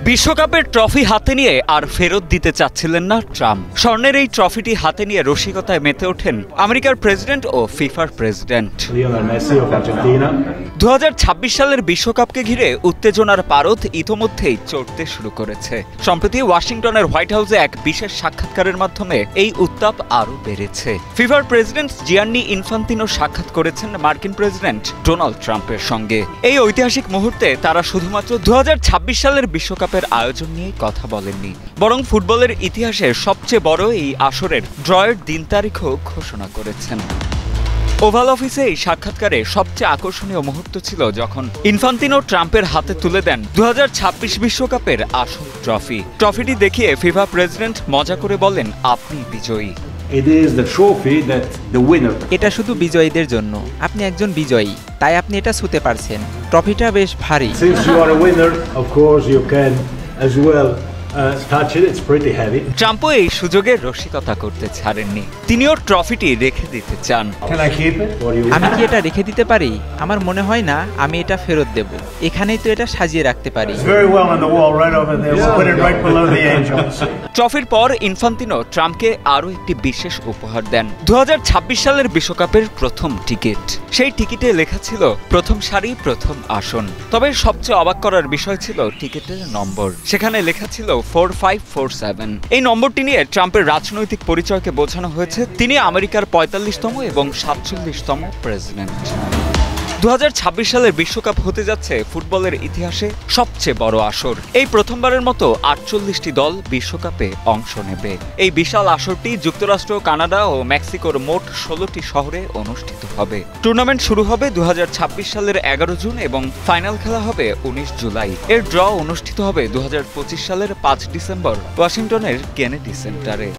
বিশ্বকাপের ট্রফি হাতে নিয়ে আর ফেরত দিতে চাচ্ছিলেন না ট্রাম্প। স্বর্ণের এই ট্রফিটি হাতে নিয়ে রসিকতায় মেতে ওঠেন আমেরিকার প্রেসিডেন্ট ও ফিফার প্রেসিডেন্ট। 2026 সালের বিশ্বকাপকে ঘিরে উত্তেজনার পারদ ইতোমধ্যেই চড়তে শুরু করেছে। সম্প্রতি ওয়াশিংটনের হোয়াইট হাউসে এক বিশেষ সাক্ষাৎকারের মাধ্যমে এই উত্তাপ আরও বেড়েছে। ফিফার প্রেসিডেন্ট জিয়ান্নি ইনফান্তিনো সাক্ষাৎ করেছেন মার্কিন প্রেসিডেন্ট ডোনাল্ড ট্রাম্পের সঙ্গে। এই ঐতিহাসিক মুহূর্তে তারা শুধুমাত্র 2026 সালের বিশ্বকাপের আয়োজন নিয়ে কথা বলেননি, বরং ফুটবলের ইতিহাসের সবচেয়ে বড় এই আসরের ড্রয়ের দিন তারিখও ঘোষণা করেছেন। ওভাল অফিসে এই সাক্ষাৎকারে সবচেয়ে আকর্ষণীয় মুহূর্ত ছিল যখন ইনফান্তিনো ট্রাম্পের হাতে তুলে দেন 2026 বিশ্বকাপের আসল ট্রফি। ট্রফিটি দেখিয়ে ফিফা প্রেসিডেন্ট মজা করে বলেন, আপনি বিজয়ী। এটা শুধু বিজয়ীদের জন্য। আপনি একজন বিজয়ী, তাই আপনি এটা ছুঁতে পারছেন। ট্রফিটা বেশ ভারী। ট্রাম্পও এই সুযোগে রসিকতা করতে ছাড়েননি, তিনিও ট্রফিটি রেখে দিতে চান। আমি কি এটা রেখে দিতে পারি? আমার মনে হয় না আমি এটা ফেরত দেব। এখানেই তো এটা সাজিয়ে রাখতে পারি। ট্রফির পর ইনফান্তিনো ট্রাম্পকে আরও একটি বিশেষ উপহার দেন, 2026 সালের বিশ্বকাপের প্রথম টিকিট। সেই টিকিটে লেখা ছিল প্রথম সারি, প্রথম আসন। তবে সবচেয়ে অবাক করার বিষয় ছিল টিকিটের নম্বর। সেখানে লেখা ছিল 4547। এই নম্বরটি নিয়ে ট্রাম্পের রাজনৈতিক পরিচয়কে বোঝানো হয়েছে তিনি আমেরিকার 45তম এবং 47তম প্রেসিডেন্ট। 2026 সালের বিশ্বকাপ হতে যাচ্ছে ফুটবলের ইতিহাসে সবচেয়ে বড় আসর। এই প্রথমবারের মতো 48টি দল বিশ্বকাপে অংশ নেবে। এই বিশাল আসরটি যুক্তরাষ্ট্র, কানাডা ও মেক্সিকোর মোট 16টি শহরে অনুষ্ঠিত হবে। টুর্নামেন্ট শুরু হবে 2026 সালের 11 জুন এবং ফাইনাল খেলা হবে 19 জুলাই। এর ড্র অনুষ্ঠিত হবে 2025 সালের 5 ডিসেম্বর ওয়াশিংটনের কেনেডি সেন্টারে।